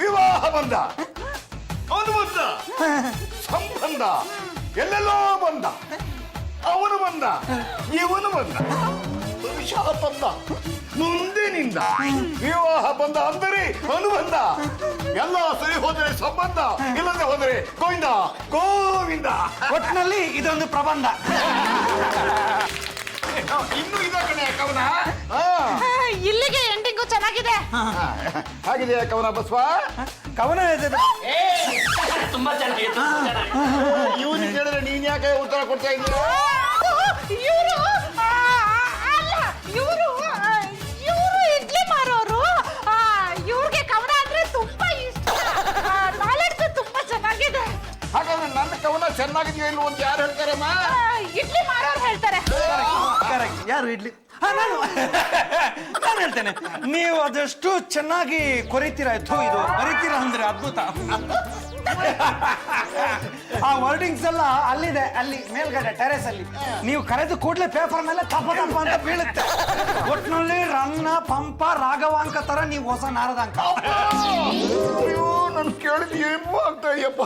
ವಿವಾಹ ಬಂದ, ಅನುಬಂಧ, ಸಂಬಂಧ, ಎಲ್ಲೆಲ್ಲೋ ಬಂದ. ಅವನು ಬಂದ, ಇವನು ಬಂದ, ಬಹುಶಃ ತಂದ ಮುಂದಿನಿಂದ. ವಿವಾಹ ಬಂದ ಅಂದರೆ ಅನುಬಂಧ. ಎಲ್ಲ ಸರಿ ಹೋದರೆ ಸಂಬಂಧ, ಇಲ್ಲದೆ ಹೋದರೆ ಗೋವಿಂದ ಗೋವಿಂದ. ಒಟ್ಟಿನಲ್ಲಿ ಇದೊಂದು ಪ್ರಬಂಧ. ಇನ್ನು ಇದ ಕಣೆ ಕವನ. ಇಲ್ಲಿಗೆ ಎಂಡಿಂಗು ಚೆನ್ನಾಗಿದೆ. ಹಾಗಿದೆಯಾ ಕವನ ಬಸವ? ಕವನ ತುಂಬಾ ಚೆನ್ನಾಗಿದೆ. ಇವನು ಕೇಳಿದ್ರೆ ನೀನ್ ಯಾಕೆ ಉತ್ತರ ಕೊಡ್ತಾ ಇದ್ದೀರಾ? ಇವರು ಅಲ್ಲ, ಇವರು ಇಡ್ಲಿ ಮಾರೋರು. ಇವ್ರಿಗೆ ಕವನ ಅಂದ್ರೆ ತುಂಬಾ ಇಷ್ಟ. ನಾಲೆಡ್ಜ್ ತುಂಬಾ ಚೆನ್ನಾಗಿದೆ. ಹಾಗಾದ್ರೆ ನನ್ನ ಕವನ ಚೆನ್ನಾಗಿದೆಯೋ ಇಲ್ವೋ ಅಂತ ಯಾರು ಹೇಳ್ತಾರಮ್ಮ? ಇಡ್ಲಿ ಮಾರೋರು ಹೇಳ್ತಾರೆ. ಕರೆಕ್ಟ್. ಯಾರು ಇಡ್ಲಿ? ನಾನು ಹೇಳ್ತೇನೆ, ನೀವು ಅದೆಷ್ಟು ಚೆನ್ನಾಗಿ ಕೊರಿತೀರಾ ಇದು ಕೊರಿತೀರಾ ಅಂದ್ರೆ ಅದ್ಭುತ. ಆ ವರ್ಡಿಂಗ್ಸ್ ಎಲ್ಲ ಅಲ್ಲಿದೆ, ಅಲ್ಲಿ ಮೇಲ್ಗಡೆ ಟೆರೆಸ್ ಅಲ್ಲಿ. ನೀವು ಕರೆದು ಕೂಡಲೇ ಪೇಪರ್ ಮೇಲೆ ತಪ್ಪ ತಪ್ಪ ಅಂತ ಬೀಳುತ್ತೆ. ಒಟ್ಟಿನಲ್ಲಿ ರನ್ನ ಪಂಪ ರಾಘವಾಂಕ ತರ ನೀವು ಹೊಸ ನಾರದಾಂಕ. ಅಯ್ಯೋ ನಾನು ಕೇಳಿದ್ ಏನು ಆಗ್ತಾ ಇದೆಯಪ್ಪ.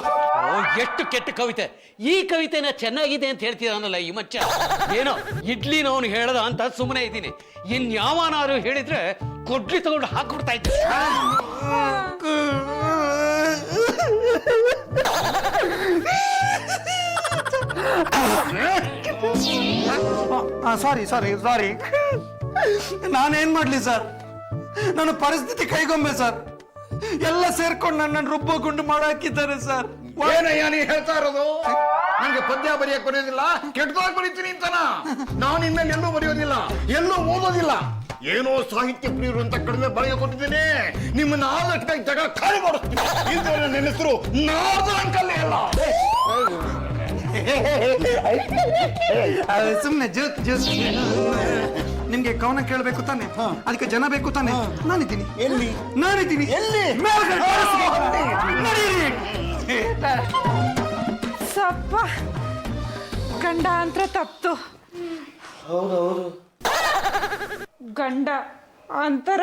ಎಷ್ಟು ಕೆಟ್ಟ ಕವಿತೆ. ಈ ಕವಿತೆನ ಚೆನ್ನಾಗಿದೆ ಅಂತ ಹೇಳ್ತೀರಾನಲ್ಲ ಈ ಮಚ್ಚ. ಏನೋ ಇಡ್ಲಿನವನು ಹೇಳ್ದ ಅಂತ ಸುಮ್ಮನೆ ಇದ್ದೀನಿ. ಇನ್ಯಾವನಾರು ಹೇಳಿದ್ರೆ ಕೊಡ್ಲಿ ತಗೊಂಡು ಹಾಕ್ಬಿಡ್ತಾ ಇದ್ದೆ. ಸಾರಿ ಸಾರಿ ಸಾರಿ, ನಾನೇನ್ ಮಾಡ್ಲಿ ಸರ್, ನನ್ನ ಪರಿಸ್ಥಿತಿ ಕೈಗೊಂಬೆ ಸರ್. ಎಲ್ಲ ಸೇರ್ಕೊಂಡು ನನ್ನ ರುಬ್ಬಗುಂಡು ಮಾಡಾಕಿದ್ದಾರೆ ಸರ್. ಏನಯ್ಯ ನೀ ಹೇಳ್ತಾ ಇರೋದು? ನಂಗೆ ಪದ್ಯ ಬರೆಯಕ್ ಬರೆಯೋದಿಲ್ಲ, ಕೆಟ್ಟದಾಗ ಬರೀತೀನಿ ಅಂತನ. ನಾನು ಇನ್ಮೇಲೆ ಎಲ್ಲೂ ಬರೆಯೋದಿಲ್ಲ, ಎಲ್ಲೂ ಓದೋದಿಲ್ಲ. ಏನೋ ಸಾಹಿತ್ಯ ಪ್ರಿಯರು ಅಂತ ಕಡಿಮೆ ಬರೆಯ ಕೊಟ್ಟಿದ್ದೀನಿ. ನಿಮ್ಮನ್ನ ಆದಷ್ಟು ಜಗ ಖಾಲಿ ಮಾಡಿಸ್ತೀನಿ. ಇಂಥವ್ರ ನನ್ನ ಹೆಸರು ನಾರ್ದು ಅಂಕಲ್ಲೇ ಅಲ್ಲ. ಸುಮ್ನೆ ಜೋಕ್ ಜೋಕ್. ನಿಮ್ಗೆ ಕವನ ಕೇಳಬೇಕು ತಾನೆ, ಅದಕ್ಕೆ ಜನ ಬೇಕು ತಾನೆ. ನಾನಿದ್ದೀನಿ. ಎಲ್ಲಿ? ನಾನಿದ್ದೀನಿ. ಎಲ್ಲಿ? ಸಪ್ಪ ಗಂಡ ಅಂತ ತಪ್ತು. ಗಂಡ ಅಂತರ